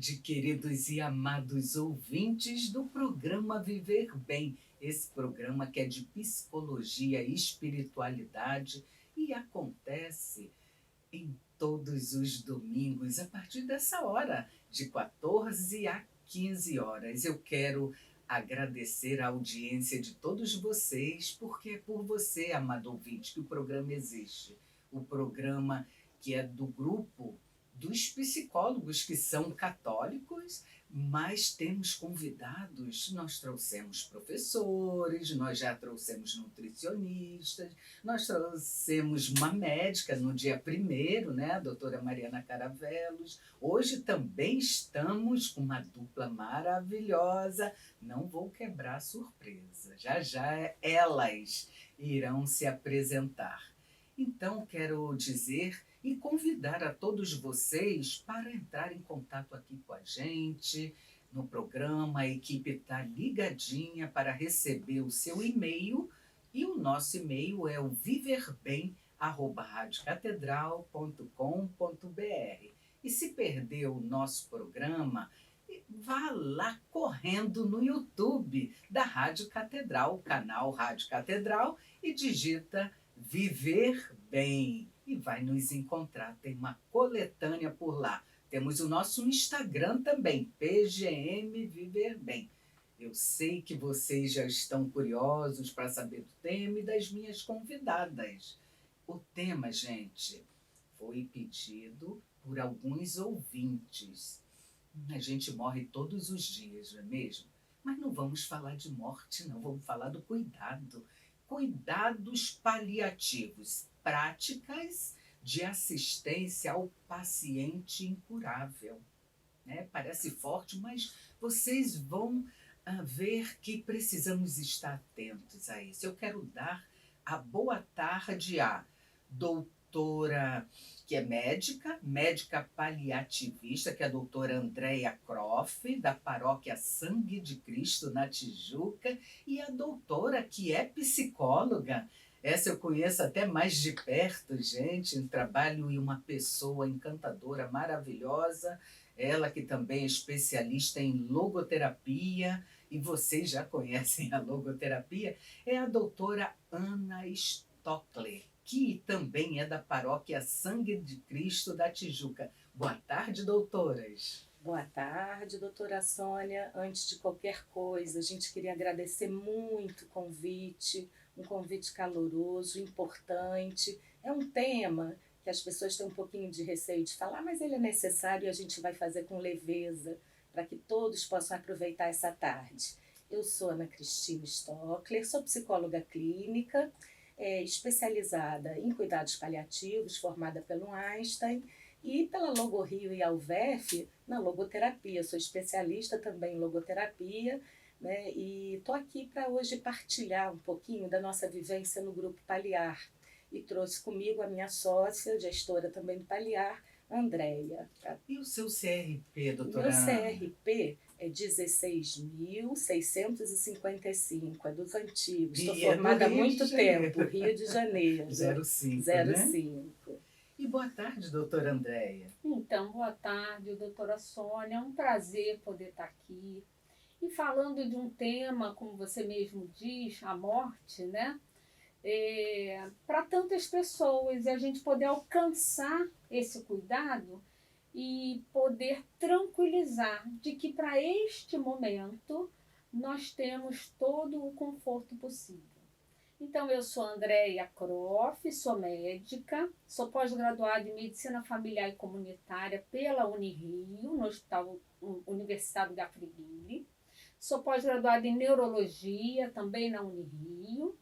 tarde, queridos e amados ouvintes do programa Viver Bem. Esse programa que é de psicologia e espiritualidade e acontece em todos os domingos, a partir dessa hora, de 14 a 15 horas. Eu quero agradecer a audiência de todos vocês, porque é por você, amado ouvinte, que o programa existe. O programa que é do grupo dos psicólogos que são católicos, mas temos convidados, nós trouxemos professores, nós já trouxemos nutricionistas, nós trouxemos uma médica no dia primeiro, né, a doutora Mariana Caravelos. Hoje também estamos com uma dupla maravilhosa. Não vou quebrar a surpresa. Já já elas irão se apresentar. Então, quero dizer e convidar a todos vocês para entrar em contato aqui com a gente no programa. A equipe está ligadinha para receber o seu e-mail. E o nosso e-mail é o viverbem@radiocatedral.com.br. E se perdeu o nosso programa, vá lá correndo no YouTube da Rádio Catedral, o canal Rádio Catedral, e digita Viver Bem. E vai nos encontrar. Tem uma coletânea por lá. Temos o nosso Instagram também, PGM Viver Bem. Eu sei que vocês já estão curiosos para saber do tema e das minhas convidadas. O tema, gente, foi pedido por alguns ouvintes. A gente morre todos os dias, não é mesmo? Mas não vamos falar de morte, não. Vamos falar do cuidado. Cuidados paliativos, práticas de assistência ao paciente incurável. Né? Parece forte, mas vocês vão ver que precisamos estar atentos a isso. Eu quero dar a boa tarde à doutora, que é médica paliativista, que é a doutora Andréia Croft, da paróquia Sangue de Cristo, na Tijuca, e a doutora, que é psicóloga. Essa eu conheço até mais de perto, gente, um trabalho e uma pessoa encantadora, maravilhosa. Ela que também é especialista em logoterapia, e vocês já conhecem a logoterapia, é a doutora Ana Stockler, que também é da paróquia Sangue de Cristo da Tijuca. Boa tarde, doutoras. Boa tarde, doutora Sônia. Antes de qualquer coisa, a gente queria agradecer muito o convite, um convite caloroso, importante. É um tema que as pessoas têm um pouquinho de receio de falar, mas ele é necessário e a gente vai fazer com leveza para que todos possam aproveitar essa tarde. Eu sou Ana Cristina Stockler, sou psicóloga clínica, especializada em cuidados paliativos, formada pelo Einstein, e pela Logo Rio e a UVEF na logoterapia. Sou especialista também em logoterapia, né? E estou aqui para hoje partilhar um pouquinho da nossa vivência no Grupo Paliar. E trouxe comigo a minha sócia, gestora também do Paliar, Andréia. E o seu CRP, doutora? O meu CRP é 16.655, é dos antigos. Estou formada há muito tempo, Rio de Janeiro. 05, 05. Né? E boa tarde, doutora Andréia. Então, boa tarde, doutora Sônia. É um prazer poder estar aqui. E falando de um tema, como você mesmo diz, a morte, né? Para tantas pessoas, e a gente poder alcançar esse cuidado e poder tranquilizar de que para este momento nós temos todo o conforto possível. Então, eu sou Andréia Croft, sou médica, sou pós-graduada em Medicina Familiar e Comunitária pela Unirio, no Hospital Universitário Gafriguili. Sou pós-graduada em Neurologia, também na Unirio,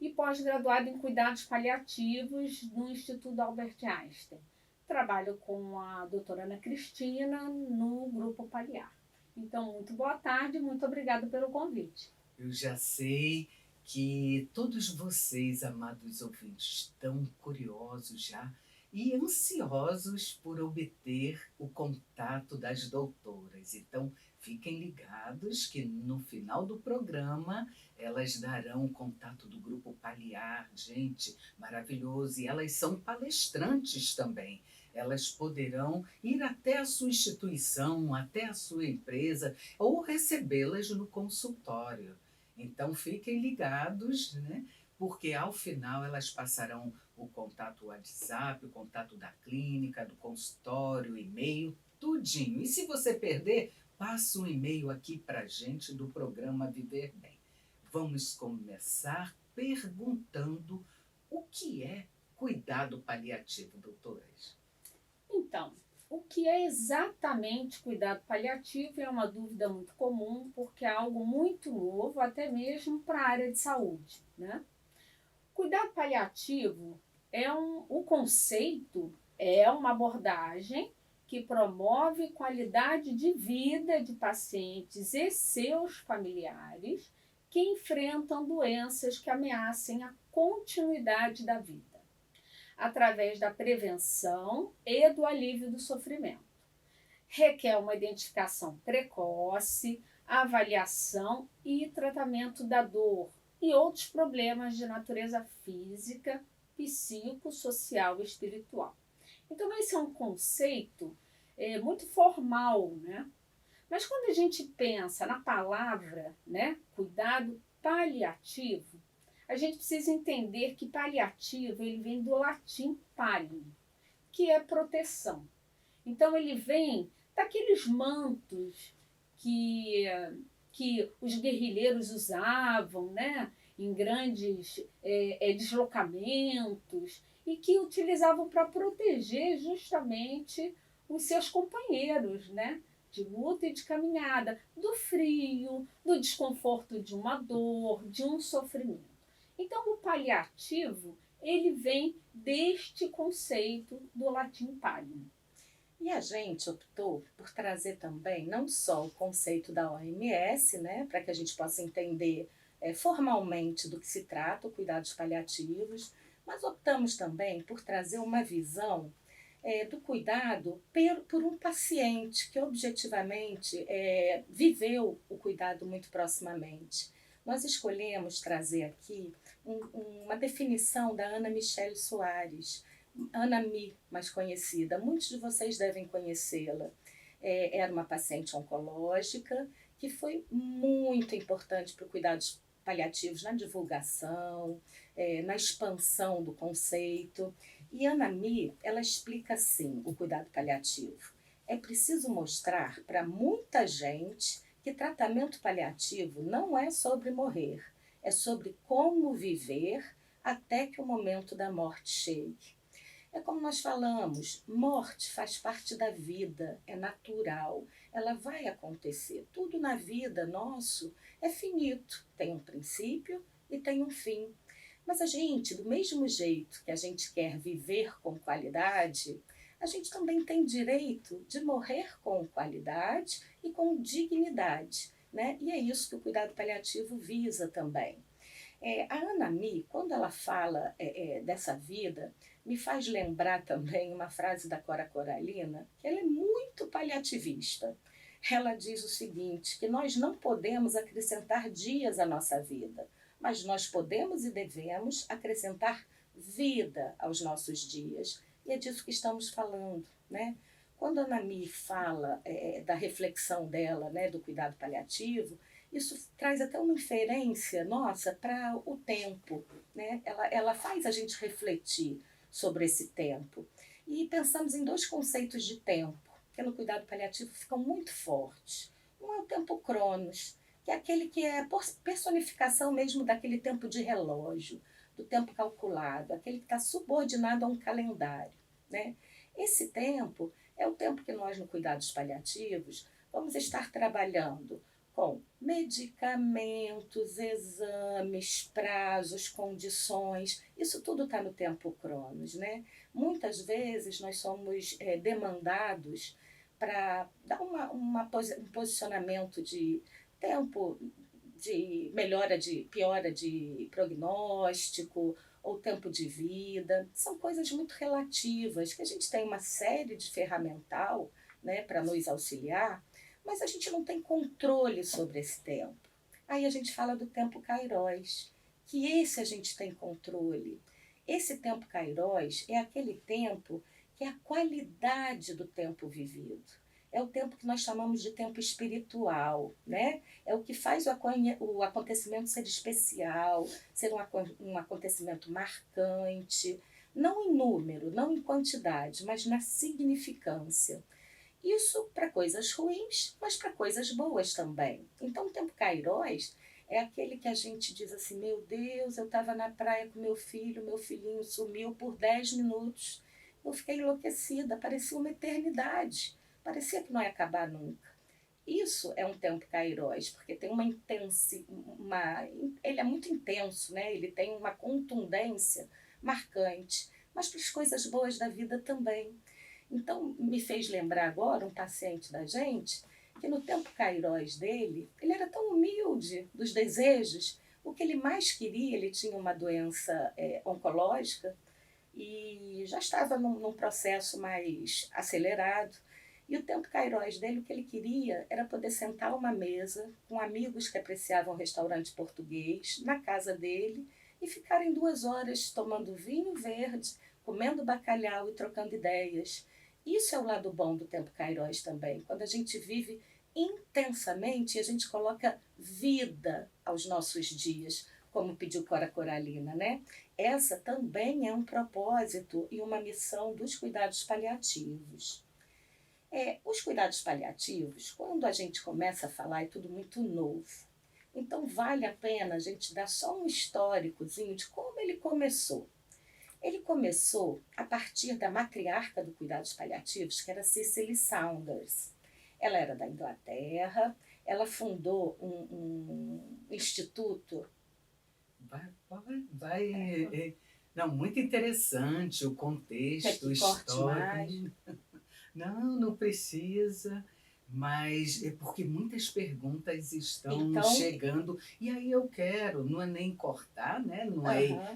e pós-graduada em Cuidados Paliativos no Instituto Albert Einstein. Trabalho com a doutora Ana Cristina no Grupo Paliar. Então, muito boa tarde, muito obrigada pelo convite. Eu já sei que todos vocês, amados ouvintes, estão curiosos já e ansiosos por obter o contato das doutoras. Então, fiquem ligados que no final do programa elas darão o contato do Grupo Paliar. Gente, maravilhoso. E elas são palestrantes também. Elas poderão ir até a sua instituição, até a sua empresa, ou recebê-las no consultório. Então fiquem ligados, né? Porque ao final elas passarão o contato WhatsApp, o contato da clínica, do consultório, o e-mail, tudinho. E se você perder, passa um e-mail aqui para a gente do programa Viver Bem. Vamos começar perguntando o que é cuidado paliativo, doutoras? Então, o que é exatamente cuidado paliativo é uma dúvida muito comum, porque é algo muito novo, até mesmo para a área de saúde, né? Cuidado paliativo o conceito é uma abordagem que promove qualidade de vida de pacientes e seus familiares que enfrentam doenças que ameacem a continuidade da vida, através da prevenção e do alívio do sofrimento. Requer uma identificação precoce, avaliação e tratamento da dor e outros problemas de natureza física, psicossocial e espiritual. Então, esse é um conceito muito formal, né? Mas quando a gente pensa na palavra, né, cuidado paliativo, a gente precisa entender que paliativo ele vem do latim palium, que é proteção. Então, ele vem daqueles mantos que os guerrilheiros usavam, né, em grandes deslocamentos e que utilizavam para proteger justamente os seus companheiros, né, de luta e de caminhada, do frio, do desconforto de uma dor, de um sofrimento. Então, o paliativo ele vem deste conceito do latim palium. E a gente optou por trazer também não só o conceito da OMS, né, para que a gente possa entender formalmente do que se trata, o cuidados paliativos, mas optamos também por trazer uma visão do cuidado por um paciente que objetivamente viveu o cuidado muito proximamente. Nós escolhemos trazer aqui uma definição da Ana Michele Soares, Ana Mi, mais conhecida. Muitos de vocês devem conhecê-la. Era uma paciente oncológica que foi muito importante para os cuidados paliativos na divulgação, na expansão do conceito. E Ana Mi, ela explica assim o cuidado paliativo. É preciso mostrar para muita gente que tratamento paliativo não é sobre morrer, é sobre como viver até que o momento da morte chegue. É como nós falamos, morte faz parte da vida, é natural, ela vai acontecer. Tudo na vida nosso é finito, tem um princípio e tem um fim. Mas a gente, do mesmo jeito que a gente quer viver com qualidade, a gente também tem direito de morrer com qualidade e com dignidade, né? E é isso que o cuidado paliativo visa também. A Ana Mi, quando ela fala dessa vida, me faz lembrar também uma frase da Cora Coralina, que ela é muito paliativista. Ela diz o seguinte, que nós não podemos acrescentar dias à nossa vida, mas nós podemos e devemos acrescentar vida aos nossos dias. E é disso que estamos falando, né? Quando a Ana Mi fala da reflexão dela, né, do cuidado paliativo, isso traz até uma inferência nossa para o tempo, né? Ela faz a gente refletir sobre esse tempo. E pensamos em dois conceitos de tempo, que no cuidado paliativo ficam muito fortes. Um é o tempo cronos, que é aquele que é personificação mesmo daquele tempo de relógio, do tempo calculado, aquele que está subordinado a um calendário, né? Esse tempo é o tempo que nós, no cuidados paliativos, vamos estar trabalhando com medicamentos, exames, prazos, condições, isso tudo está no tempo cronos, né? Muitas vezes nós somos demandados para dar um posicionamento de tempo de piora de prognóstico ou tempo de vida. São coisas muito relativas, que a gente tem uma série de ferramental, né, para nos auxiliar, mas a gente não tem controle sobre esse tempo. Aí a gente fala do tempo kairos, que esse a gente tem controle. Esse tempo kairos é aquele tempo que é a qualidade do tempo vivido. É o tempo que nós chamamos de tempo espiritual, né? É o que faz o acontecimento ser especial, ser um acontecimento marcante, não em número, não em quantidade, mas na significância. Isso para coisas ruins, mas para coisas boas também. Então, o tempo Kairos é aquele que a gente diz assim: meu Deus, eu estava na praia com meu filhinho sumiu por 10 minutos. Eu fiquei enlouquecida, parecia uma eternidade, parecia que não ia acabar nunca. Isso é um tempo Kairos, porque tem ele é muito intenso, né? Ele tem uma contundência marcante, mas para as coisas boas da vida também. Então, me fez lembrar agora um paciente da gente, que no tempo Kairos dele, ele era tão humilde dos desejos, o que ele mais queria, ele tinha uma doença oncológica, e já estava num processo mais acelerado, e o tempo Kairos dele, o que ele queria era poder sentar a uma mesa com amigos que apreciavam restaurante português, na casa dele, e ficarem 2 horas tomando vinho verde, comendo bacalhau e trocando ideias. Isso é o lado bom do tempo Kairos também, quando a gente vive intensamente e a gente coloca vida aos nossos dias, como pediu Cora Coralina, né? Essa também é um propósito e uma missão dos cuidados paliativos. Os cuidados paliativos, quando a gente começa a falar, é tudo muito novo. Então, vale a pena a gente dar só um históricozinho de como ele começou. Ele começou a partir da matriarca do cuidados paliativos, que era Cicely Saunders. Ela era da Inglaterra, ela fundou um instituto. Não, muito interessante o contexto histórico. Não precisa, mas é porque muitas perguntas estão chegando, e aí eu quero, não é nem cortar, né?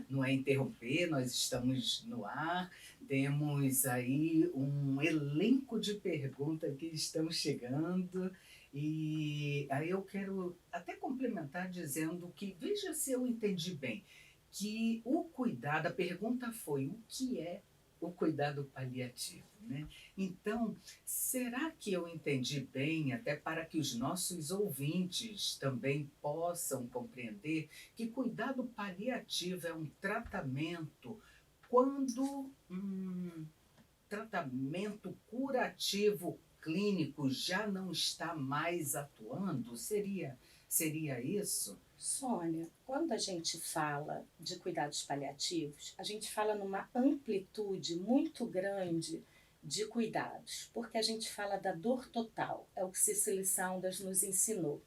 Não é interromper, nós estamos no ar, temos aí um elenco de perguntas que estão chegando, e aí eu quero até complementar dizendo que, veja se eu entendi bem, que o cuidado, a pergunta foi: o que é o cuidado paliativo, né? Então, será que eu entendi bem, até para que os nossos ouvintes também possam compreender, que cuidado paliativo é um tratamento quando tratamento curativo clínico já não está mais atuando? Seria isso? Sônia, quando a gente fala de cuidados paliativos, a gente fala numa amplitude muito grande de cuidados, porque a gente fala da dor total, é o que Cicely Saunders nos ensinou.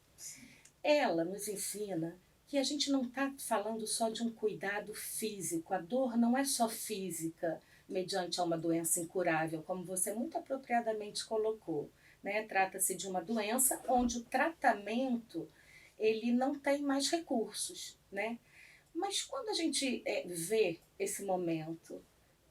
Ela nos ensina que a gente não está falando só de um cuidado físico, a dor não é só física, mediante uma doença incurável, como você muito apropriadamente colocou, né? Trata-se de uma doença onde o tratamento ele não tem mais recursos, né? Mas quando a gente vê esse momento,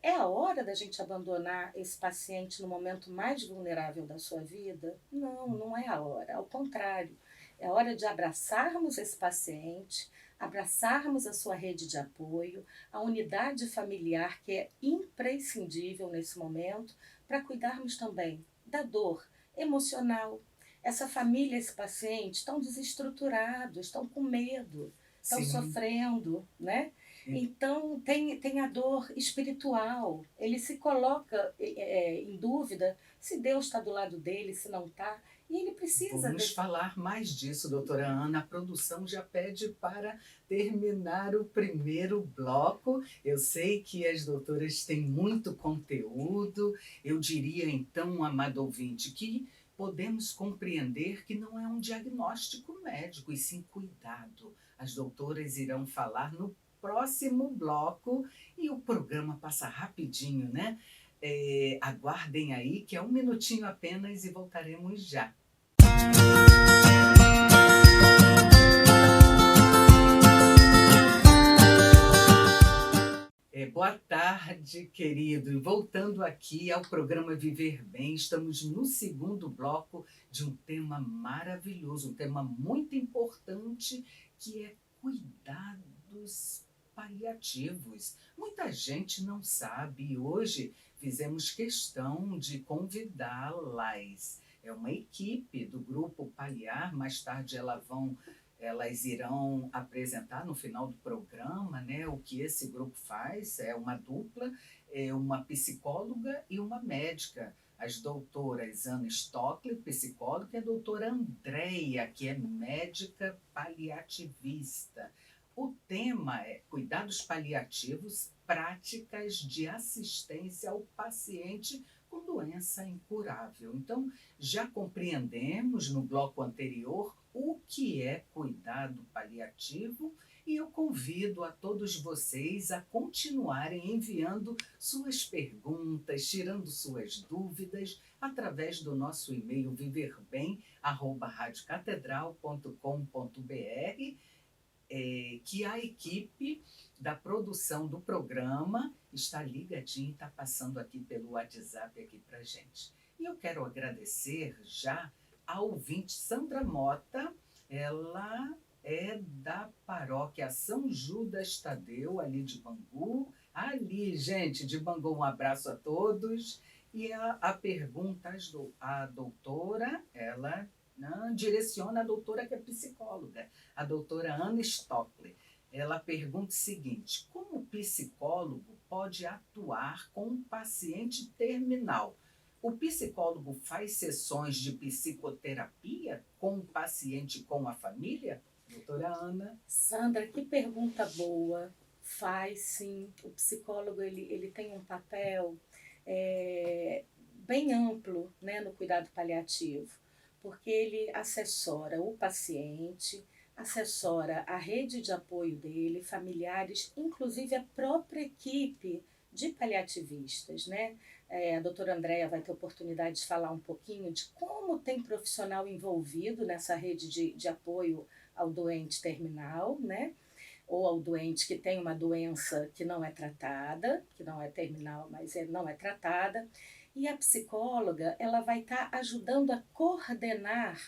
é a hora da gente abandonar esse paciente no momento mais vulnerável da sua vida? Não, não é a hora, ao contrário. É hora de abraçarmos esse paciente, abraçarmos a sua rede de apoio, a unidade familiar que é imprescindível nesse momento, para cuidarmos também da dor emocional. Essa família, esse paciente, estão desestruturados, estão com medo, estão sofrendo, né? Então, tem a dor espiritual. Ele se coloca em dúvida se Deus está do lado dele, se não está. E ele precisa... Vamos falar mais disso, doutora Ana. A produção já pede para terminar o primeiro bloco. Eu sei que as doutoras têm muito conteúdo. Eu diria, então, amado ouvinte, que podemos compreender que não é um diagnóstico médico, e sim cuidado. As doutoras irão falar no próximo bloco e o programa passa rapidinho, né? Aguardem aí, que é 1 minutinho apenas e voltaremos já. Boa tarde, querido. E voltando aqui ao programa Viver Bem, estamos no segundo bloco de um tema maravilhoso, um tema muito importante, que é cuidados paliativos. Muita gente não sabe e hoje fizemos questão de convidá-las. É uma equipe do Grupo Paliar, mais tarde elas irão apresentar no final do programa, né, o que esse grupo faz. É uma dupla, é uma psicóloga e uma médica. As doutoras Ana Stockley, psicóloga, e a doutora Andréia, que é médica paliativista. O tema é cuidados paliativos, práticas de assistência ao paciente com doença incurável. Então, já compreendemos no bloco anterior o que é cuidado paliativo e eu convido a todos vocês a continuarem enviando suas perguntas, tirando suas dúvidas através do nosso e-mail viverbem@radiocatedral.com.br, que a equipe da produção do programa está ligadinha e está passando aqui pelo WhatsApp aqui para gente. E eu quero agradecer já a ouvinte Sandra Mota. Ela é da paróquia São Judas Tadeu, ali de Bangu. Ali, gente, de Bangu, um abraço a todos. E a pergunta à doutora, ela direciona a doutora que é psicóloga, a doutora Ana Stockley. Ela pergunta o seguinte: como o psicólogo pode atuar com um paciente terminal? O psicólogo faz sessões de psicoterapia com o paciente e com a família? Doutora Ana. Sandra, que pergunta boa. Faz sim. O psicólogo ele tem um papel bem amplo, né, no cuidado paliativo, porque ele assessora o paciente, assessora a rede de apoio dele, familiares, inclusive a própria equipe de paliativistas, né? A doutora Andréia vai ter oportunidade de falar um pouquinho de como tem profissional envolvido nessa rede de apoio ao doente terminal, né? Ou ao doente que tem uma doença que não é tratada, que não é terminal, mas não é tratada. E a psicóloga, ela vai estar ajudando a coordenar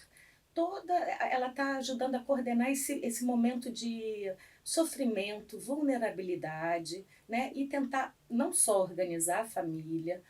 ela está ajudando a coordenar esse momento de sofrimento, vulnerabilidade, né? E tentar não só organizar a família,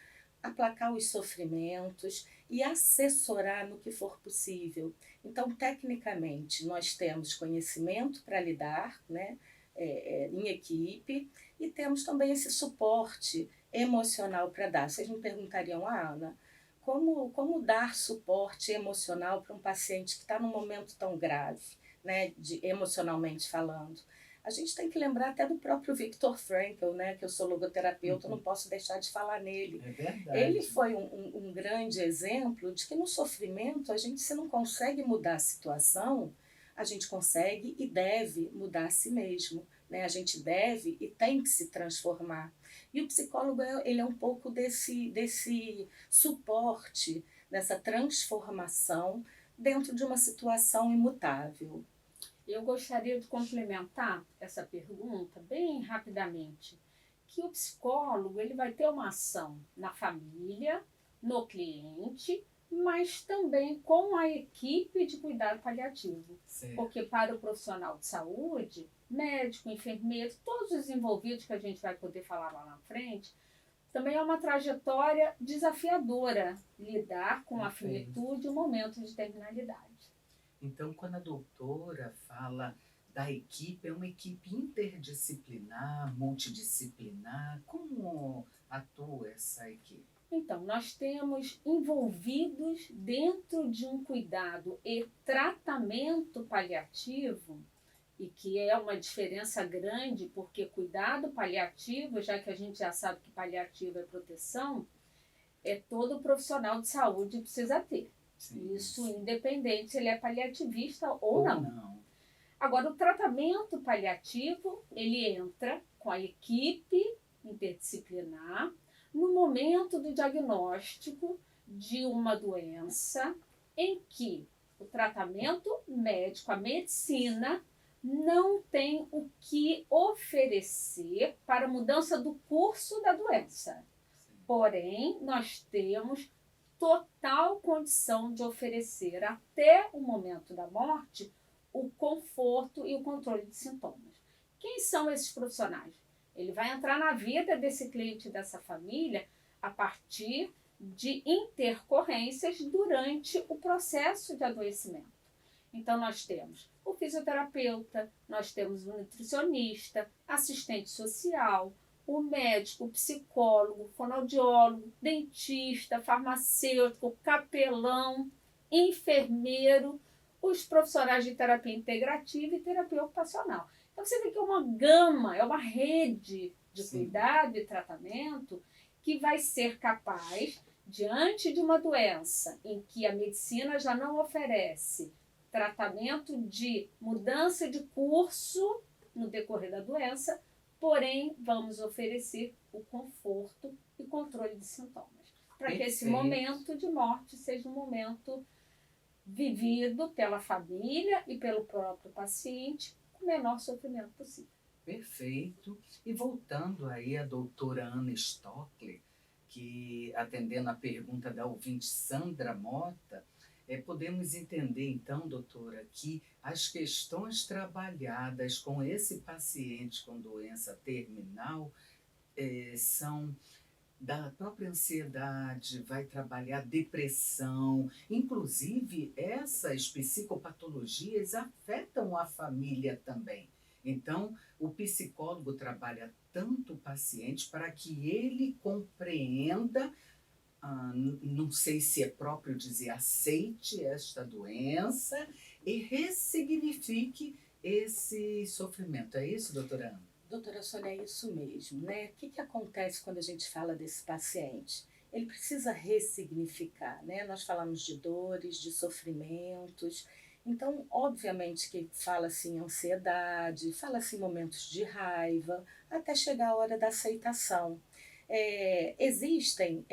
aplacar os sofrimentos e assessorar no que for possível. Então, tecnicamente, nós temos conhecimento para lidar, né, em equipe, e temos também esse suporte emocional para dar. Vocês me perguntariam, Ana, como dar suporte emocional para um paciente que está num momento tão grave, né, emocionalmente falando? A gente tem que lembrar até do próprio Viktor Frankl, né, que eu sou logoterapeuta, não posso deixar de falar nele. É verdade. Ele foi um grande exemplo de que no sofrimento, a gente, se não consegue mudar a situação, a gente consegue e deve mudar a si mesmo, né? A gente deve e tem que se transformar. E o psicólogo, ele é um pouco desse suporte, dessa transformação dentro de uma situação imutável. Eu gostaria de complementar essa pergunta bem rapidamente, que o psicólogo ele vai ter uma ação na família, no cliente, mas também com a equipe de cuidado paliativo. Certo. Porque para o profissional de saúde, médico, enfermeiro, todos os envolvidos que a gente vai poder falar lá na frente, também é uma trajetória desafiadora lidar com a finitude e o momento de terminalidade. Então, quando a doutora fala da equipe, é uma equipe interdisciplinar, multidisciplinar. Como atua essa equipe? Então, nós temos envolvidos dentro de um cuidado e tratamento paliativo, e que é uma diferença grande, porque cuidado paliativo, já que a gente já sabe que paliativo é proteção, todo profissional de saúde precisa ter. Sim. Isso independente se ele é paliativista ou não. Não. Agora, o tratamento paliativo, ele entra com a equipe interdisciplinar no momento do diagnóstico de uma doença em que o tratamento médico, a medicina, não tem o que oferecer para a mudança do curso da doença. Porém, nós temos total condição de oferecer até o momento da morte o conforto e o controle de sintomas. Quem são esses profissionais? Ele vai entrar na vida desse cliente, dessa família, a partir de intercorrências durante o processo de adoecimento. Então, nós temos o fisioterapeuta, nós temos o nutricionista, assistente social, o médico, o psicólogo, o fonoaudiólogo, dentista, farmacêutico, capelão, enfermeiro, os profissionais de terapia integrativa e terapia ocupacional. Então, você vê que é uma gama, é uma rede de cuidado e tratamento que vai ser capaz, diante de uma doença em que a medicina já não oferece tratamento de mudança de curso no decorrer da doença, porém vamos oferecer o conforto e controle de sintomas, para que esse momento de morte seja um momento vivido pela família e pelo próprio paciente com o menor sofrimento possível. Perfeito. E voltando aí a doutora Ana Stockler, que atendendo a pergunta da ouvinte Sandra Mota, podemos entender então, doutora, que as questões trabalhadas com esse paciente com doença terminal são da própria ansiedade, vai trabalhar depressão, inclusive essas psicopatologias afetam a família também. Então, o psicólogo trabalha tanto o paciente para que ele compreenda, não sei se é próprio dizer, aceite esta doença e ressignifique esse sofrimento. É isso, doutora Ana? Doutora Sônia, é isso mesmo, né? O que acontece quando a gente fala desse paciente? Ele precisa ressignificar, né? Nós falamos de dores, de sofrimentos. Então, obviamente que fala-se em ansiedade, fala-se em momentos de raiva, até chegar a hora da aceitação. Existem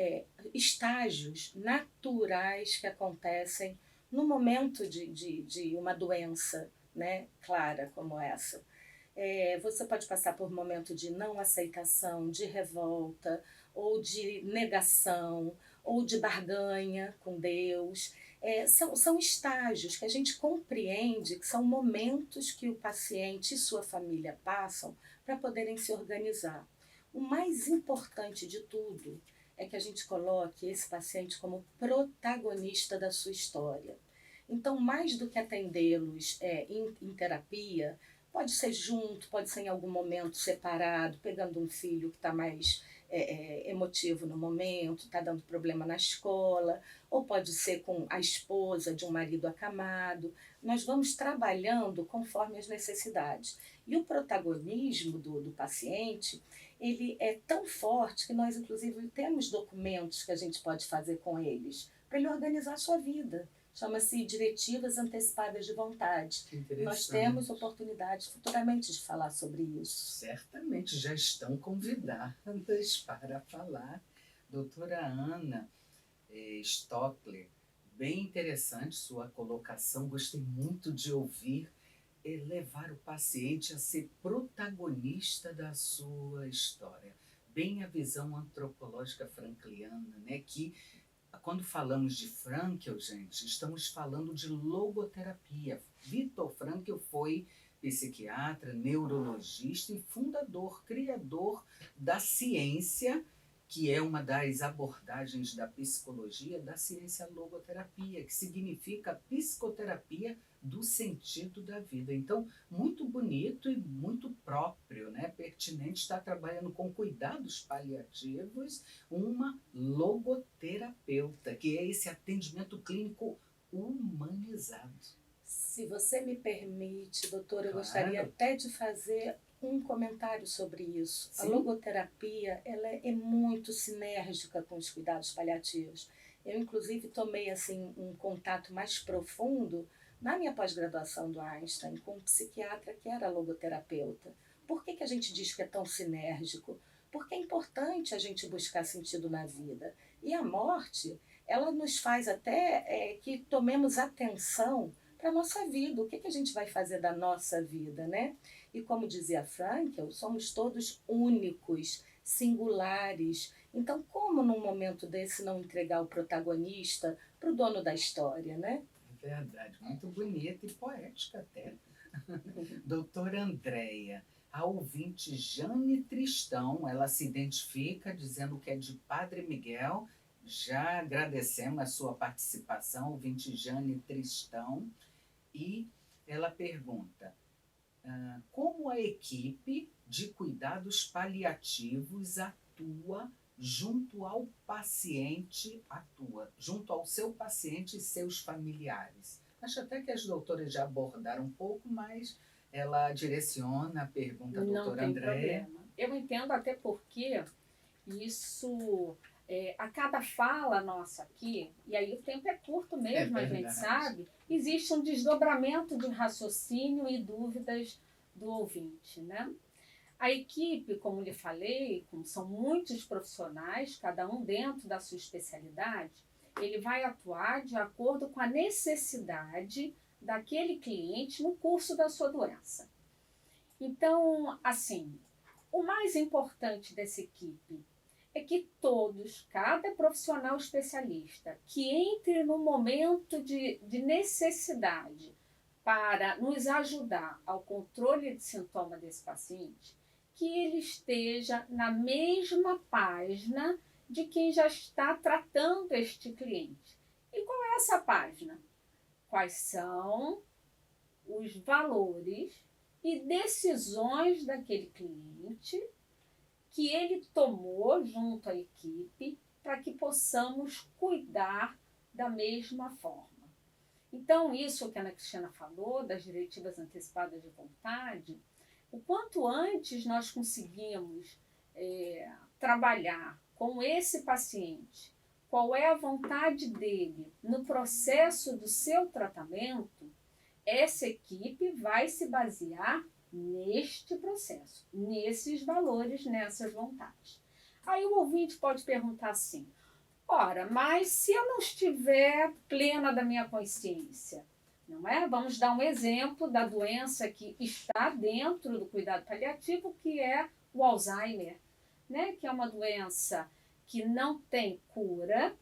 estágios naturais que acontecem no momento de uma doença, né, clara como essa. Você pode passar por um momento de não aceitação, de revolta, ou de negação, ou de barganha com Deus. São estágios que a gente compreende que são momentos que o paciente e sua família passam para poderem se organizar. O mais importante de tudo é que a gente coloque esse paciente como protagonista da sua história. Então, mais do que atendê-los em terapia, pode ser junto, pode ser em algum momento separado, pegando um filho que está mais emotivo no momento, está dando problema na escola, ou pode ser com a esposa de um marido acamado. Nós vamos trabalhando conforme as necessidades. E o protagonismo do paciente, ele é tão forte que nós, inclusive, temos documentos que a gente pode fazer com eles, para ele organizar a sua vida. Chama-se Diretivas Antecipadas de Vontade. Nós temos oportunidade futuramente de falar sobre isso. Certamente já estão convidadas para falar. Doutora Ana Stockler, bem interessante sua colocação, gostei muito de ouvir. Levar o paciente a ser protagonista da sua história. Bem a visão antropológica frankliana, né? Que quando falamos de Frankl, gente, estamos falando de logoterapia. Viktor Frankl foi psiquiatra, neurologista e fundador, criador da ciência, que é uma das abordagens da psicologia, da ciência logoterapia, que significa psicoterapia do sentido da vida. Então, muito bonito e muito próprio, né? Pertinente estar trabalhando com cuidados paliativos, uma logoterapeuta, que é esse atendimento clínico humanizado. Se você me permite, doutora, eu gostaria até de fazer um comentário sobre isso. Sim. A logoterapia, ela é muito sinérgica com os cuidados paliativos. Eu, inclusive, tomei assim, um contato mais profundo na minha pós-graduação do Einstein com um psiquiatra que era logoterapeuta. Por que a gente diz que é tão sinérgico? Porque é importante a gente buscar sentido na vida. E a morte, ela nos faz até que tomemos atenção para a nossa vida, o que a gente vai fazer da nossa vida, né? E como dizia Frankl, somos todos únicos, singulares. Então, como num momento desse não entregar o protagonista para o dono da história, né? É verdade, muito bonita e poética até. Doutora Andréia, A ouvinte Jane Tristão, ela se identifica dizendo que é de Padre Miguel. Já agradecemos a sua participação, ouvinte Jane Tristão. E ela pergunta, como a equipe de cuidados paliativos junto ao junto ao seu paciente e seus familiares? Acho até que as doutoras já abordaram um pouco, mas ela direciona a pergunta à doutora Andréa. Problema. Eu entendo até porque isso, a cada fala nossa aqui, e aí o tempo é curto mesmo, a gente sabe, existe um desdobramento de raciocínio e dúvidas do ouvinte, né? A equipe, como lhe falei, como são muitos profissionais, cada um dentro da sua especialidade, ele vai atuar de acordo com a necessidade daquele cliente no curso da sua doença. Então, assim, o mais importante dessa equipe é que todos, cada profissional especialista que entre no momento de necessidade para nos ajudar ao controle de sintoma desse paciente, que ele esteja na mesma página de quem já está tratando este cliente. E qual é essa página? Quais são os valores e decisões daquele cliente que ele tomou junto à equipe para que possamos cuidar da mesma forma. Então, isso que a Ana Cristina falou, das diretivas antecipadas de vontade, o quanto antes nós conseguimos trabalhar com esse paciente, qual é a vontade dele no processo do seu tratamento, essa equipe vai se basear neste processo, nesses valores, nessas vontades. Aí o ouvinte pode perguntar assim, ora, mas se eu não estiver plena da minha consciência, não é? Vamos dar um exemplo da doença que está dentro do cuidado paliativo, que é o Alzheimer, né? Que é uma doença que não tem cura,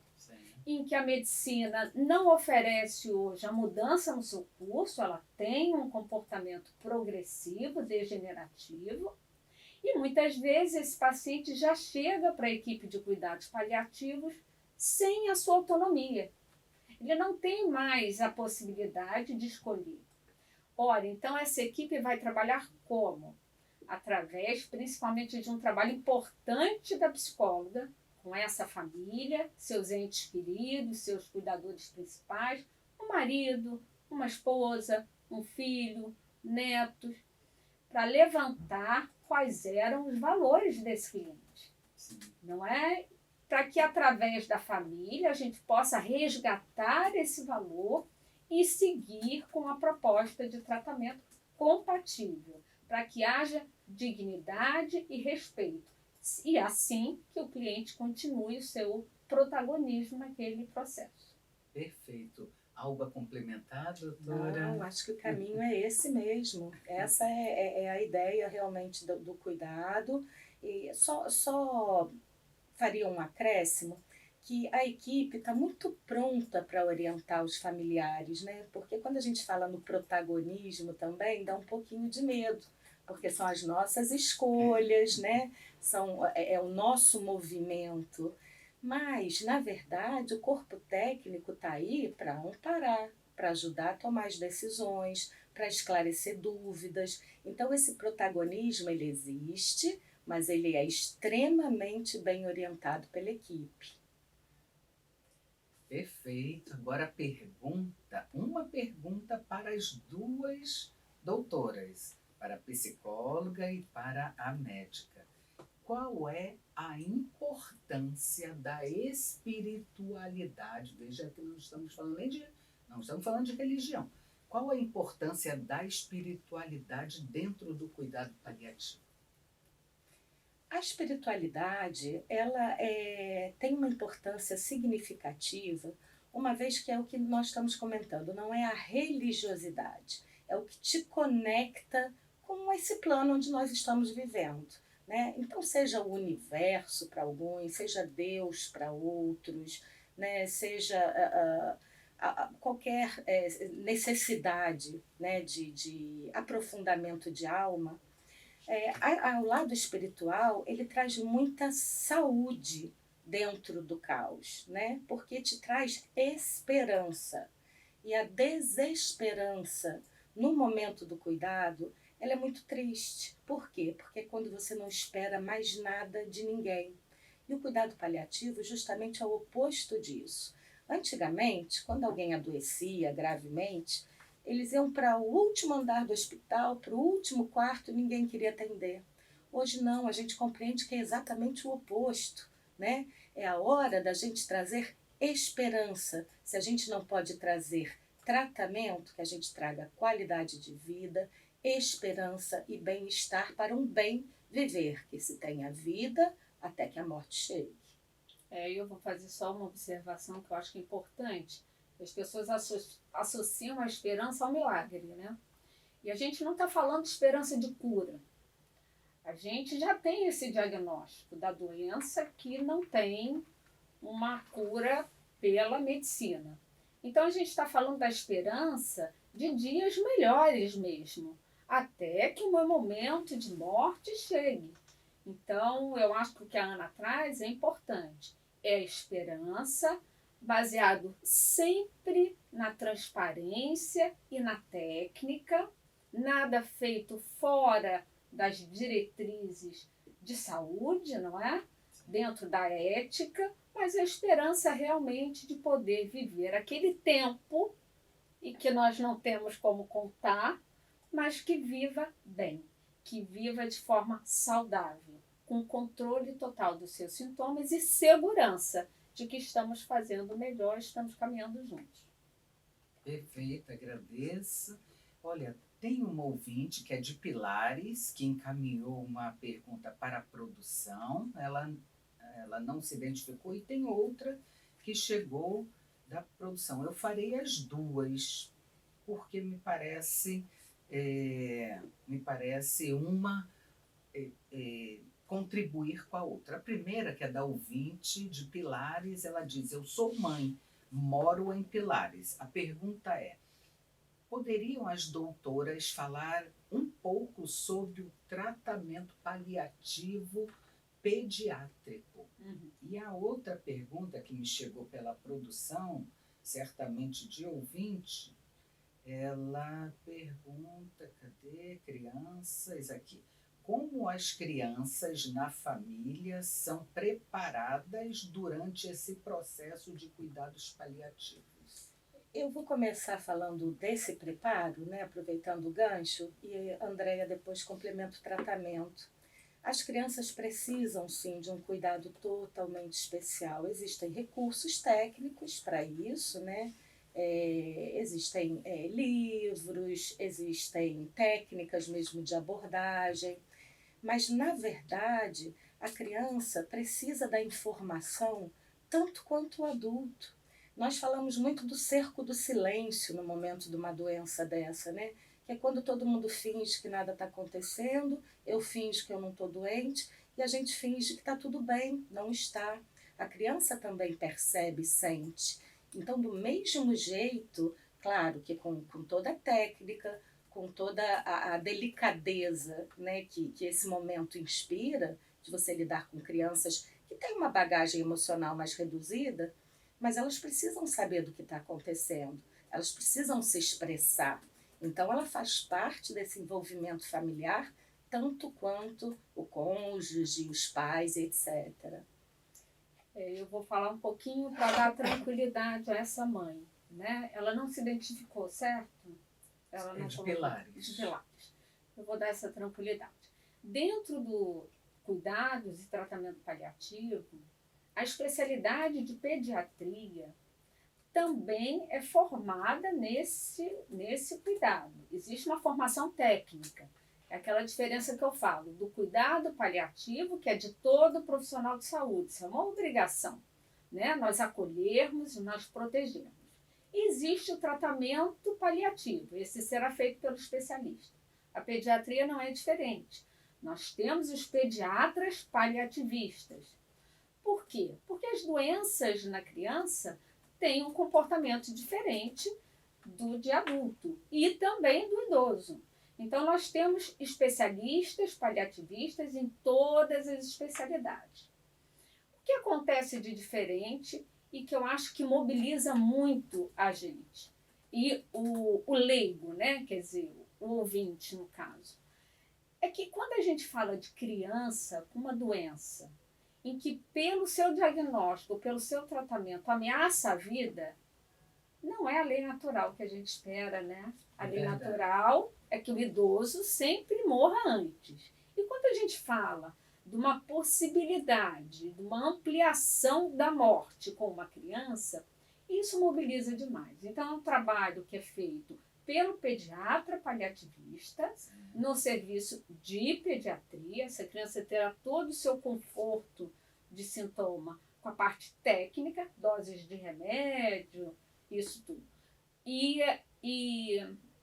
em que a medicina não oferece hoje a mudança no seu curso, ela tem um comportamento progressivo, degenerativo, e muitas vezes esse paciente já chega para a equipe de cuidados paliativos sem a sua autonomia. Ele não tem mais a possibilidade de escolher. Ora, então essa equipe vai trabalhar como? Através, principalmente, de um trabalho importante da psicóloga, com essa família, seus entes queridos, seus cuidadores principais, um marido, uma esposa, um filho, netos, para levantar quais eram os valores desse cliente. Sim. Não é? Para que, através da família, a gente possa resgatar esse valor e seguir com a proposta de tratamento compatível, para que haja dignidade e respeito. E assim que o cliente continue o seu protagonismo naquele processo. Perfeito. Algo a complementar, doutora? Não, acho que o caminho é esse mesmo. Essa é a ideia realmente do cuidado. E só faria um acréscimo que a equipe está muito pronta para orientar os familiares, né? Porque quando a gente fala no protagonismo também, dá um pouquinho de medo, porque são as nossas escolhas, né? É o nosso movimento. Mas, na verdade, o corpo técnico está aí para amparar, para ajudar a tomar as decisões, para esclarecer dúvidas. Então, esse protagonismo, ele existe, mas ele é extremamente bem orientado pela equipe. Perfeito. Agora uma pergunta para as duas doutoras, para a psicóloga e para a médica. Qual é a importância da espiritualidade? Veja que não estamos falando de religião. Qual a importância da espiritualidade dentro do cuidado paliativo? A espiritualidade, ela tem uma importância significativa, uma vez que é o que nós estamos comentando, não é a religiosidade, é o que te conecta com esse plano onde nós estamos vivendo, né? Então, seja o universo para alguns, seja Deus para outros, né? Seja qualquer necessidade, né? de aprofundamento de alma, O lado espiritual, ele traz muita saúde dentro do caos, né? Porque te traz esperança. E a desesperança no momento do cuidado, ela é muito triste. Por quê? Porque é quando você não espera mais nada de ninguém. E o cuidado paliativo justamente é o oposto disso. Antigamente, quando alguém adoecia gravemente, eles iam para o último andar do hospital, para o último quarto, e ninguém queria atender. Hoje não, a gente compreende que é exatamente o oposto, né? É a hora da gente trazer esperança. Se a gente não pode trazer tratamento, que a gente traga qualidade de vida, esperança e bem-estar para um bem viver, que se tenha vida até que a morte chegue. Eu vou fazer só uma observação que eu acho que é importante. As pessoas associam a esperança ao milagre, né? E a gente não está falando de esperança de cura. A gente já tem esse diagnóstico da doença que não tem uma cura pela medicina. Então a gente está falando da esperança de dias melhores mesmo, até que o meu momento de morte chegue. Então eu acho que o que a Ana traz é importante. É a esperança, baseado sempre na transparência e na técnica, nada feito fora das diretrizes de saúde, não é? Dentro da ética, mas a esperança realmente de poder viver aquele tempo e que nós não temos como contar, mas que viva bem, que viva de forma saudável, com controle total dos seus sintomas e segurança de que estamos fazendo melhor, estamos caminhando juntos. Perfeito, agradeço. Olha, tem uma ouvinte que é de Pilares, que encaminhou uma pergunta para a produção. Ela não se identificou, e tem outra que chegou da produção. Eu farei as duas, porque me parece uma contribuir com a outra. A primeira, que é da ouvinte de Pilares, ela diz: eu sou mãe, moro em Pilares. A pergunta é: poderiam as doutoras falar um pouco sobre o tratamento paliativo pediátrico? E a outra pergunta que me chegou pela produção, certamente de ouvinte, ela pergunta, cadê? Crianças, aqui. Como as crianças na família são preparadas durante esse processo de cuidados paliativos? Eu vou começar falando desse preparo, né, aproveitando o gancho, e a Andréia depois complementa o tratamento. As crianças precisam, sim, de um cuidado totalmente especial. Existem recursos técnicos para isso, né? Existem livros, existem técnicas mesmo de abordagem, mas, na verdade, a criança precisa da informação tanto quanto o adulto. Nós falamos muito do cerco do silêncio no momento de uma doença dessa, né? Que é quando todo mundo finge que nada está acontecendo, eu finjo que eu não estou doente, e a gente finge que está tudo bem, não está. A criança também percebe e sente. Então, do mesmo jeito, claro que com toda a técnica, com toda a delicadeza, né, que esse momento inspira, de você lidar com crianças que têm uma bagagem emocional mais reduzida, mas elas precisam saber do que está acontecendo, elas precisam se expressar. Então, ela faz parte desse envolvimento familiar, tanto quanto o cônjuge, os pais, etc. Eu vou falar um pouquinho para dar tranquilidade a essa mãe, né? Ela não se identificou, certo? Ela não de Pilares. De Pilares. Eu vou dar essa tranquilidade. Dentro do cuidados e tratamento paliativo, a especialidade de pediatria também é formada nesse cuidado. Existe uma formação técnica. É aquela diferença que eu falo do cuidado paliativo, que é de todo profissional de saúde. Isso é uma obrigação, né? Nós acolhermos e nós protegermos. Existe o tratamento paliativo. Esse será feito pelo especialista. A pediatria não é diferente. Nós temos os pediatras paliativistas. Por quê? Porque as doenças na criança têm um comportamento diferente do de adulto e também do idoso. Então, nós temos especialistas, paliativistas em todas as especialidades. O que acontece de diferente e que eu acho que mobiliza muito a gente, e o leigo, né? Quer dizer, o ouvinte, no caso, é que quando a gente fala de criança com uma doença em que, pelo seu diagnóstico, pelo seu tratamento, ameaça a vida, não é a lei natural que a gente espera, né? A lei natural é que o idoso sempre morra antes. E quando a gente fala de uma possibilidade, de uma ampliação da morte com uma criança, isso mobiliza demais. Então, é um trabalho que é feito pelo pediatra paliativista, no serviço de pediatria. Essa criança terá todo o seu conforto de sintoma com a parte técnica, doses de remédio, isso tudo. E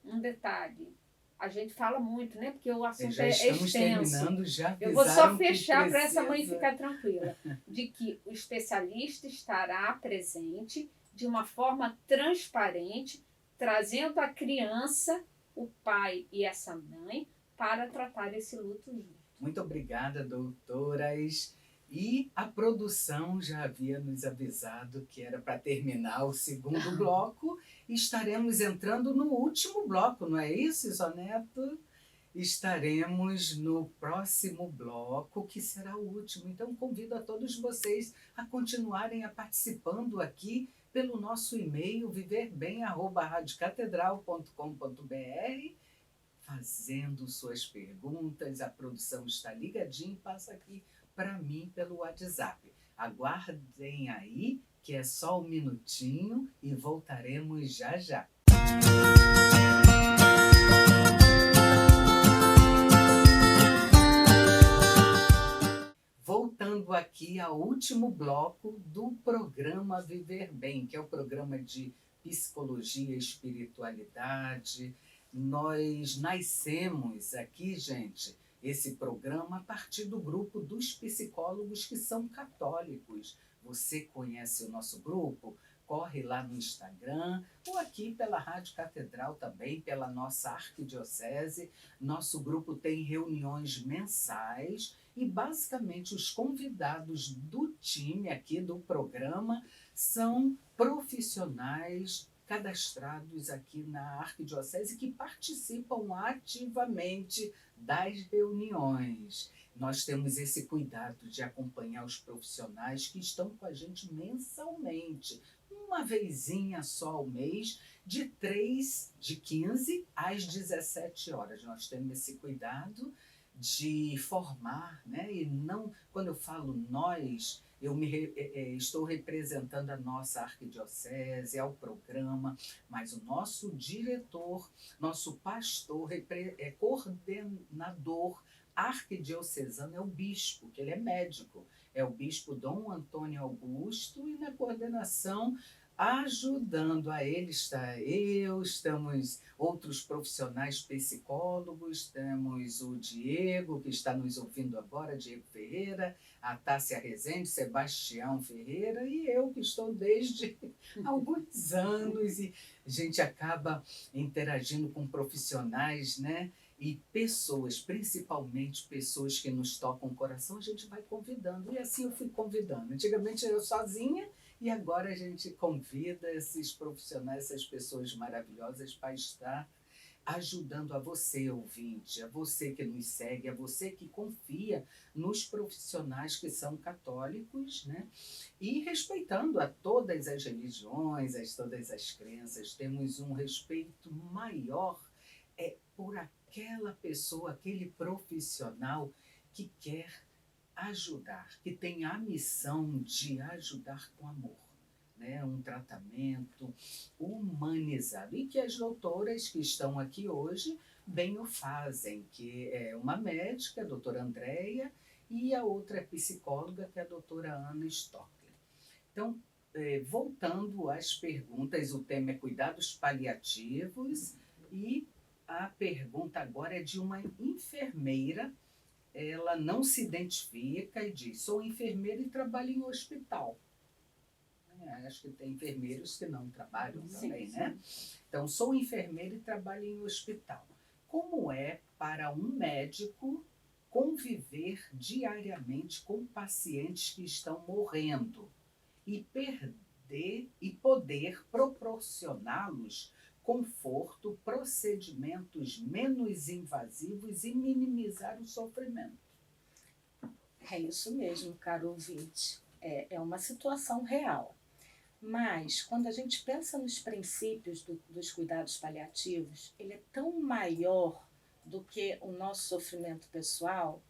um detalhe, a gente fala muito, né? Porque o assunto já é estamos extenso. Terminando, já eu vou só avisaram fechar que para essa mãe precisa. ficar tranquila, de que o especialista estará presente de uma forma transparente, trazendo a criança, o pai e essa mãe para tratar esse luto junto. Muito obrigada, doutoras. E a produção já havia nos avisado que era para terminar o segundo bloco, e estaremos entrando no último bloco, não é isso, Isoneto? Estaremos no próximo bloco, que será o último. Então, convido a todos vocês a continuarem participando aqui pelo nosso e-mail, viverbem@radiocatedral.com.br, fazendo suas perguntas. A produção está ligadinha e passa aqui para mim pelo WhatsApp. Aguardem aí, que é só um minutinho e voltaremos já já. Voltando aqui ao último bloco do programa Viver Bem, que é o programa de psicologia e espiritualidade. Nós nascemos aqui, gente, esse programa a partir do grupo dos psicólogos que são católicos. Você conhece o nosso grupo? Corre lá no Instagram ou aqui pela Rádio Catedral também, pela nossa arquidiocese. Nosso grupo tem reuniões mensais e basicamente os convidados do time aqui do programa são profissionais cadastrados aqui na arquidiocese que participam ativamente das reuniões. Nós temos esse cuidado de acompanhar os profissionais que estão com a gente mensalmente, uma vezinha só ao mês, de 15 às 17 horas. Nós temos esse cuidado de formar, né? E não, quando eu falo nós, estou representando a nossa arquidiocese, ao programa, mas o nosso diretor, nosso pastor, coordenador arquidiocesano é o bispo, que ele é médico, é o bispo Dom Antônio Augusto, e na coordenação, ajudando a ele, estamos outros profissionais psicólogos, temos o Diego, que está nos ouvindo agora, Diego Ferreira, a Tássia Rezende, Sebastião Ferreira, e eu, que estou desde alguns anos, e a gente acaba interagindo com profissionais, né? E pessoas, principalmente pessoas que nos tocam o coração, a gente vai convidando, e assim eu fui convidando. Antigamente eu sozinha, e agora a gente convida esses profissionais, essas pessoas maravilhosas para estar ajudando a você, ouvinte, a você que nos segue, a você que confia nos profissionais que são católicos, né? E respeitando a todas as religiões, todas as crenças. Temos um respeito maior por aquela pessoa, aquele profissional que quer ajudar, que tem a missão de ajudar com amor, né? Um tratamento humanizado, e que as doutoras que estão aqui hoje bem o fazem, que é uma médica, a doutora Andréia, e a outra é psicóloga, que é a doutora Ana Stockler. Então, voltando às perguntas, o tema é cuidados paliativos, e a pergunta agora é de uma enfermeira. Ela não se identifica e diz: sou enfermeira e trabalho em hospital. Acho que tem enfermeiros que não trabalham também, né? Então, sou enfermeira e trabalho em hospital. como é para um médico conviver diariamente com pacientes que estão morrendo e poder proporcioná-los conforto, procedimentos menos invasivos e minimizar o sofrimento. É isso mesmo, caro ouvinte. É uma situação real. Mas, quando a gente pensa nos princípios dos cuidados paliativos, ele é tão maior do que o nosso sofrimento pessoal,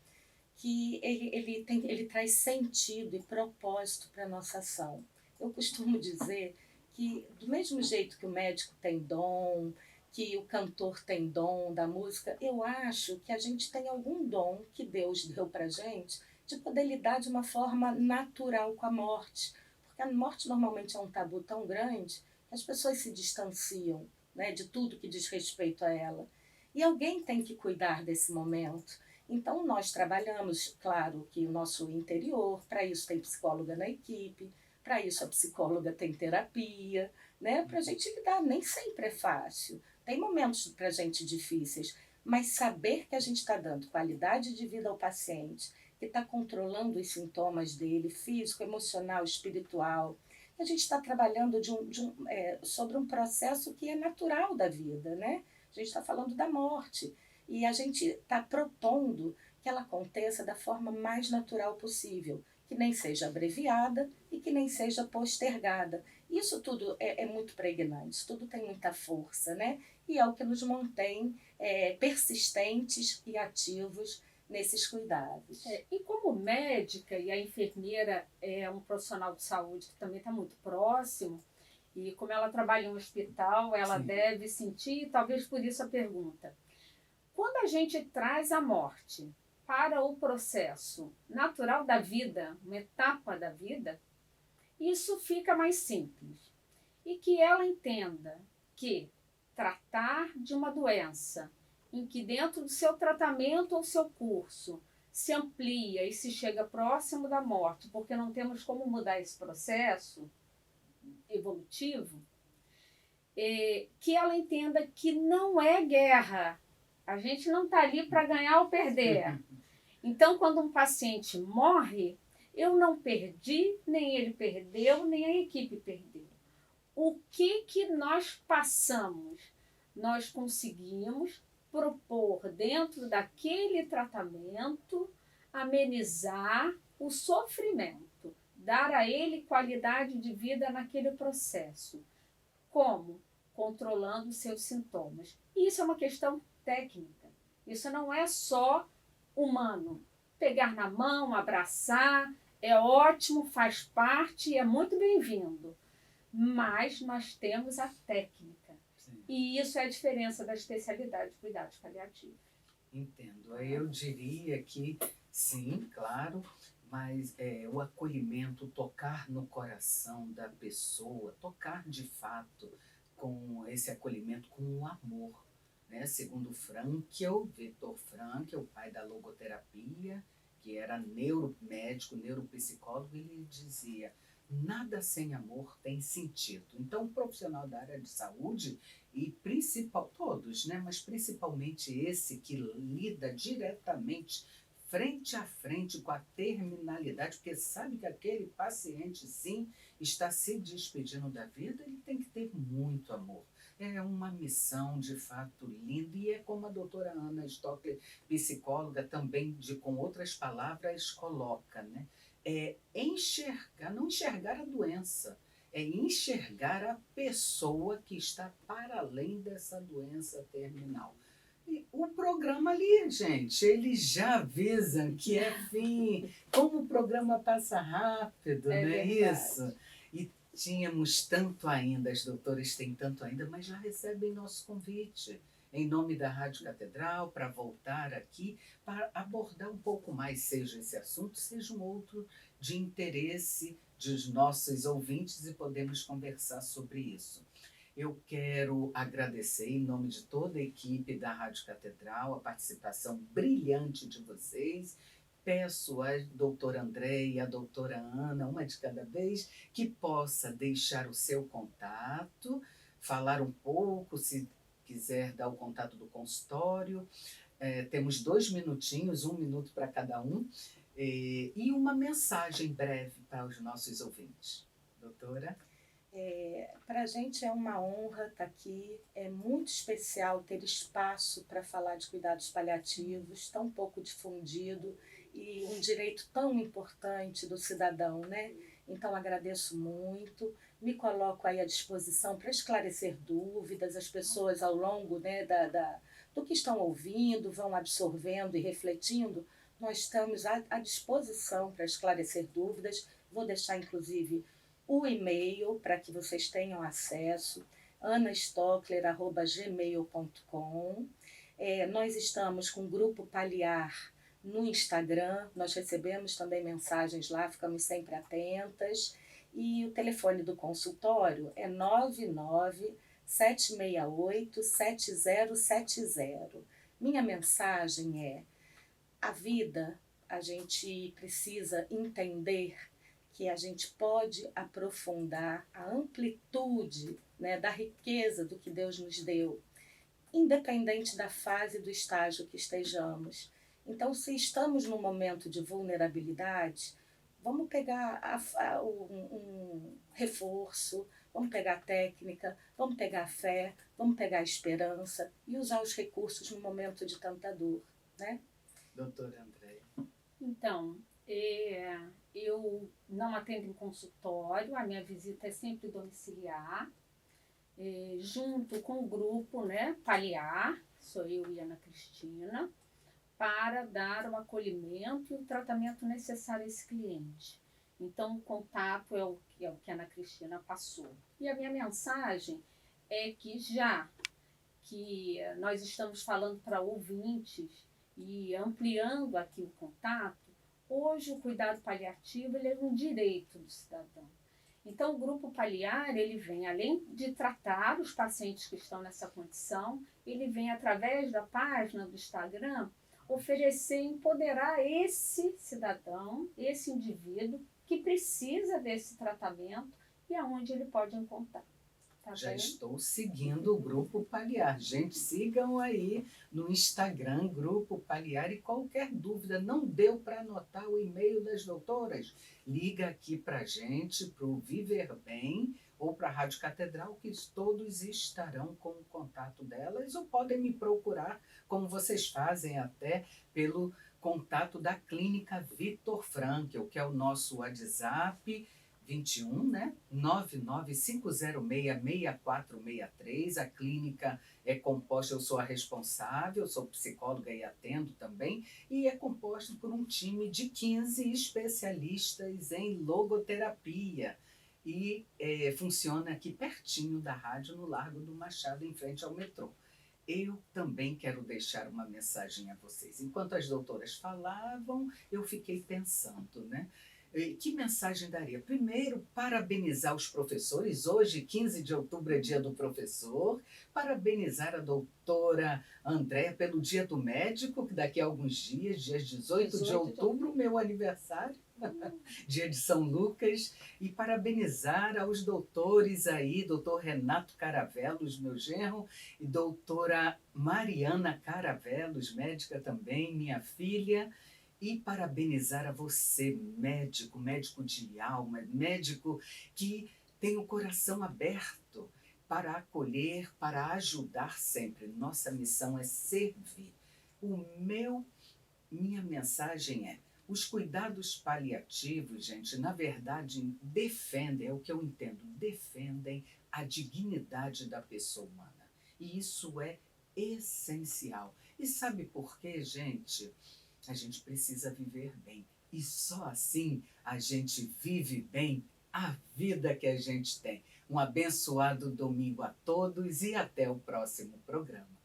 que ele traz sentido e propósito para a nossa ação. Eu costumo dizer que, do mesmo jeito que o médico tem dom, que o cantor tem dom da música, eu acho que a gente tem algum dom que Deus deu para a gente de poder lidar de uma forma natural com a morte. Porque a morte normalmente é um tabu tão grande que as pessoas se distanciam, né, de tudo que diz respeito a ela. E alguém tem que cuidar desse momento. Então, nós trabalhamos, claro, que o nosso interior, para isso tem psicóloga na equipe, para isso a psicóloga tem terapia, né? Para a gente lidar, nem sempre é fácil. Tem momentos para a gente difíceis, mas saber que a gente está dando qualidade de vida ao paciente, que está controlando os sintomas dele, físico, emocional, espiritual, que a gente está trabalhando sobre um processo que é natural da vida, né? A gente está falando da morte. E a gente está propondo que ela aconteça da forma mais natural possível, que nem seja abreviada e que nem seja postergada. Isso tudo é muito pregnante, isso tudo tem muita força, né? E é o que nos mantém persistentes e ativos nesses cuidados. E como médica, e a enfermeira é um profissional de saúde que também está muito próximo, e como ela trabalha em um hospital, ela Sim. deve sentir, talvez por isso a pergunta. Quando a gente traz a morte para o processo natural da vida, uma etapa da vida, isso fica mais simples. E que ela entenda que tratar de uma doença em que dentro do seu tratamento ou seu curso se amplia e se chega próximo da morte, porque não temos como mudar esse processo evolutivo, que ela entenda que não é guerra. A gente não está ali para ganhar ou perder. Então, quando um paciente morre, eu não perdi, nem ele perdeu, nem a equipe perdeu. O que nós passamos? Nós conseguimos propor, dentro daquele tratamento, amenizar o sofrimento, dar a ele qualidade de vida naquele processo. Como? Controlando seus sintomas. E isso é uma questão técnica. Isso não é só humano. Pegar na mão, abraçar, é ótimo, faz parte e é muito bem-vindo. Mas nós temos a técnica. Sim. E isso é a diferença da especialidade de cuidados paliativos. Entendo. Eu diria que sim, claro, mas o acolhimento, tocar no coração da pessoa, tocar de fato com esse acolhimento, com o amor. Né? Segundo Frankl, Viktor Frankl, o pai da logoterapia, que era neuromédico, neuropsicólogo, ele dizia: nada sem amor tem sentido. Então, o profissional da área de saúde, e todos, né? Mas principalmente esse que lida diretamente, frente a frente com a terminalidade, porque sabe que aquele paciente, sim, está se despedindo da vida, ele tem que ter muito amor. É uma missão, de fato, linda, e é como a doutora Ana Stockler, psicóloga, também, com outras palavras, coloca, né? Não enxergar a doença, é enxergar a pessoa que está para além dessa doença terminal. E o programa ali, gente, eles já avisam que é fim, como o programa passa rápido, não é isso? E tínhamos tanto ainda, as doutoras têm tanto ainda, mas já recebem nosso convite em nome da Rádio Catedral para voltar aqui, para abordar um pouco mais, seja esse assunto, seja um outro de interesse dos nossos ouvintes, e podemos conversar sobre isso. Eu quero agradecer, em nome de toda a equipe da Rádio Catedral, a participação brilhante de vocês. Peço à doutora André e à doutora Ana, uma de cada vez, que possa deixar o seu contato, falar um pouco, se quiser dar o contato do consultório, temos 2 minutinhos, 1 minuto para cada um, e uma mensagem breve para os nossos ouvintes. Doutora? Para a gente é uma honra estar aqui, é muito especial ter espaço para falar de cuidados paliativos, tão pouco difundido e um direito tão importante do cidadão, né? Então agradeço muito, me coloco aí à disposição para esclarecer dúvidas, as pessoas ao longo, né, do que estão ouvindo, vão absorvendo e refletindo, nós estamos à disposição para esclarecer dúvidas, vou deixar inclusive o e-mail para que vocês tenham acesso, anastockler@gmail.com. Nós estamos com o Grupo Paliar no Instagram, nós recebemos também mensagens lá, ficamos sempre atentas. E o telefone do consultório é 99-768-7070. Minha mensagem é: a vida, a gente precisa entender que a gente pode aprofundar a amplitude, né, da riqueza do que Deus nos deu, independente da fase do estágio que estejamos. Então, se estamos num momento de vulnerabilidade, vamos pegar um reforço, vamos pegar a técnica, vamos pegar a fé, vamos pegar a esperança e usar os recursos no momento de tanta dor, né? Doutora Andréia. Então, eu não atendo em consultório, a minha visita é sempre domiciliar, junto com o grupo, né, Paliar, sou eu e Ana Cristina, para dar o acolhimento e o tratamento necessário a esse cliente. Então, o contato é o que a Ana Cristina passou. E a minha mensagem é que, já que nós estamos falando para ouvintes e ampliando aqui o contato, hoje o cuidado paliativo ele é um direito do cidadão. Então, o Grupo Paliar, ele vem, além de tratar os pacientes que estão nessa condição, ele vem, através da página do Instagram, oferecer, empoderar esse cidadão, esse indivíduo que precisa desse tratamento e aonde ele pode encontrar. Tá Já bem? estou seguindo o Grupo Paliar. Gente, sigam aí no Instagram, Grupo Paliar. E qualquer dúvida, não deu para anotar o e-mail das doutoras? Liga aqui para a gente, para o Viver Bem ou para a Rádio Catedral, que todos estarão com o contato delas, ou podem me procurar, como vocês fazem até, pelo contato da Clínica Vitor Frankl, que é o nosso WhatsApp, 21, né? 995066463. A clínica é composta, eu sou a responsável, sou psicóloga e atendo também, e é composta por um time de 15 especialistas em logoterapia. E funciona aqui pertinho da rádio, no Largo do Machado, em frente ao metrô. Eu também quero deixar uma mensagem a vocês. Enquanto as doutoras falavam, eu fiquei pensando, né? Que mensagem daria? Primeiro, parabenizar os professores. Hoje, 15 de outubro, é dia do professor. Parabenizar a doutora Andréia pelo dia do médico, que daqui a alguns dias, dia 18 de outubro, meu aniversário, dia de São Lucas. E parabenizar aos doutores aí, doutor Renato Caravelos, meu genro, e doutora Mariana Caravelos, médica também, minha filha. E parabenizar a você, médico, médico de alma, médico que tem o coração aberto para acolher, para ajudar sempre. Nossa missão é servir. Minha mensagem é: os cuidados paliativos, gente, na verdade, defendem, é o que eu entendo, defendem a dignidade da pessoa humana. E isso é essencial. E sabe por quê, gente? A gente precisa viver bem. E só assim a gente vive bem a vida que a gente tem. Um abençoado domingo a todos e até o próximo programa.